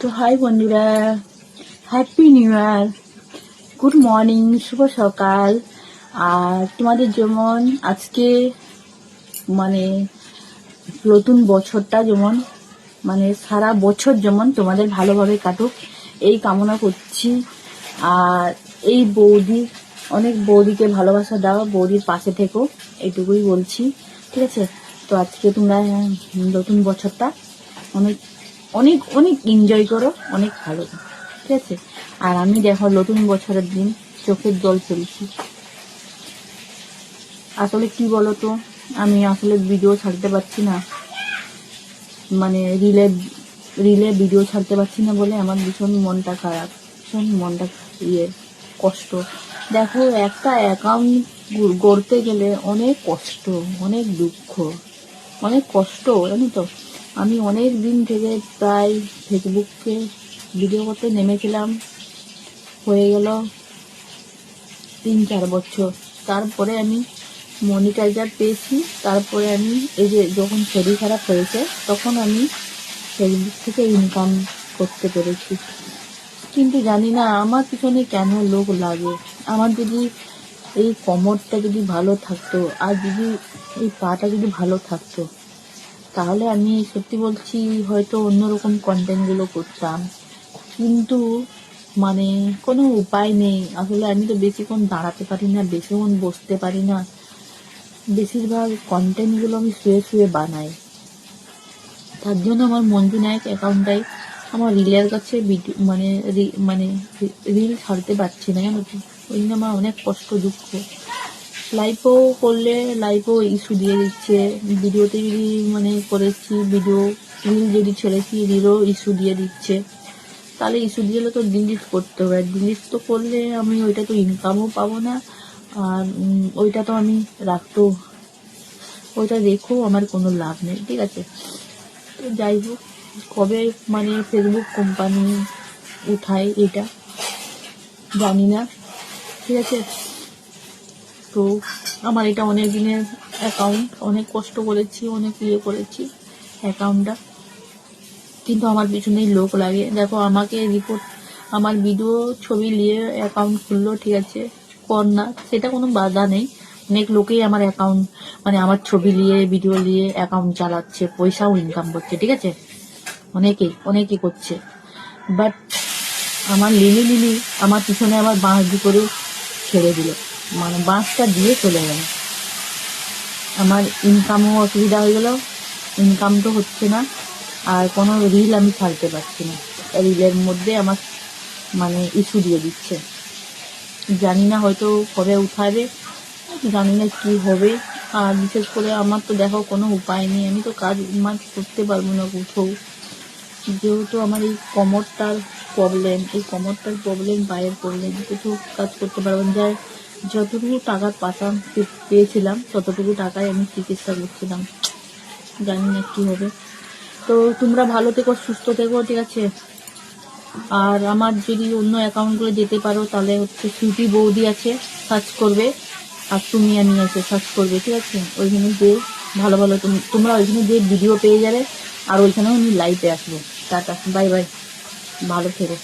তো হাই বন্ধুরা, happy new year, good morning, শুভ সকাল। আর তোমাদের যেমন আজকে মানে নতুন বছরটা যেমন সারা বছর যেমন তোমাদের ভালোভাবে কাটুক এই কামনা করছি। আর এই অনেক বৌদিকে ভালোবাসা দাও, বৌদির পাশে থেকো, এইটুকুই বলছি, ঠিক আছে? তো আজকে তোমরা নতুন বছরটা অনেক অনেক অনেক এনজয় করো, অনেক ভালো, ঠিক আছে? আর আমি দেখো নতুন বছরের দিন চোখের জল ফেলছি। আসলে কি বলতো, আমি আসলে ভিডিও ছাড়তে পারছি না, রিলে রিলে ভিডিও ছাড়তে পারছি না বলে আমার ভীষণ মনটা খারাপ, ভীষণ মনটা কষ্ট। দেখো, একটা অ্যাকাউন্ট গড়তে গেলে অনেক কষ্ট, অনেক দুঃখ, অনেক কষ্ট, জানি তো। আমি অনেক দিন থেকে প্রায় ফেসবুকে ভিডিও করতে নেমেছিলাম, হয়ে গেল 3-4 বছর। তারপরে আমি মনিটাইজার পেয়েছি, তারপরে আমি এই যে যখন শরীর খারাপ হয়েছে তখন আমি ফেসবুক থেকে ইনকাম করতে পেরেছি। কিন্তু জানি না আমার পিছনে কেন লোক লাগে। আমার যদি এই কোমরটা যদি ভালো থাকতো, আর যদি এই পাটা যদি ভালো থাকতো, তাহলে আমি সত্যি বলছি হয়তো অন্যরকম কন্টেন্টগুলো করতাম। কিন্তু কোনো উপায় নেই। আসলে আমি তো বেশিক্ষণ দাঁড়াতে পারি না, বেশিক্ষণ বসতে পারি না। বেশিরভাগ কন্টেন্টগুলো আমি শুয়ে শুয়ে বানাই। তার জন্য আমার মঞ্জু নায়ক অ্যাকাউন্টটাই আমার রিলের কাছে রিল ছাড়তে পারছি না, জানো তো। ওই জন্য আমার অনেক কষ্ট, দুঃখ। লাইভও করলে লাইভও ইস্যু দিয়ে দিচ্ছে, ভিডিওতে যদি করেছি ভিডিও, রিল যদি ছেড়েছি রিলও ইস্যু দিয়ে দিচ্ছে। তাহলে ইস্যু দিলে তো ডিলিট করতে হবে, ডিলিট তো করলে আমি ওইটা তো ইনকামও পাবো না, আর ওইটা তো আমি রাখতেও, ওইটা রেখেও আমার কোনো লাভ নেই, ঠিক আছে? তো যাই হোক, কবে ফেসবুক কোম্পানি উঠায় এটা জানি না, ঠিক আছে? তো আমার এটা অনেক দিনের অ্যাকাউন্ট, অনেক কষ্ট করেছি, অনেক করেছি অ্যাকাউন্টটা, কিন্তু আমার পিছনেই লোক লাগে। দেখো, আমাকে রিপোর্ট, আমার ভিডিও ছবি নিয়ে অ্যাকাউন্ট খুললো, ঠিক আছে, কর না, সেটা কোনো বাধা নেই। অনেক লোকেই আমার অ্যাকাউন্ট আমার ছবি নিয়ে ভিডিও নিয়ে অ্যাকাউন্ট চালাচ্ছে, পয়সাও ইনকাম করছে, ঠিক আছে? অনেকেই করছে। বাট আমার লিলি আমার পিছনে আবার বাঁশ করে ছেড়ে দিল, বাঁশটা দিয়ে চলে গেল। আমার ইনকামও অসুবিধা হয়ে গেল, ইনকাম তো হচ্ছে না, আর কোনো রিল আমি ছাড়তে পারছি না। রিলের মধ্যে আমার ইস্যু দিয়ে দিচ্ছে। জানি না হয়তো কবে উঠাবে, জানি না কি হবে। আর বিশেষ করে আমার তো দেখো কোনো উপায় নেই, আমি তো কাজ করতে পারবো না কোথাও, যেহেতু আমার এই কোমরটার প্রবলেম, পায়ের প্রবলেম, কিছু কাজ করতে পারবো না। যাই, যতটুকু টাকার পাতা পেয়েছিলাম ততটুকু টাকায় আমি চিকিৎসা করছিলাম, জানি না কি হবে। তো তোমরা ভালো থেকো, সুস্থ থেকো, ঠিক আছে? আর আমার যদি অন্য অ্যাকাউন্টগুলো যেতে পারো তাহলে হচ্ছে সুইটি বৌদি আছে, সার্চ করবে, আর তুমি আমি আছে সার্চ করবে, ঠিক আছে? ওইখানে যে ভালো ভালো তোমরা ওইখানে যে ভিডিও পেয়ে যাবে, আর ওইখানেও আমি লাইভে আসবো। টাটা, বাই বাই, ভালো থেকো।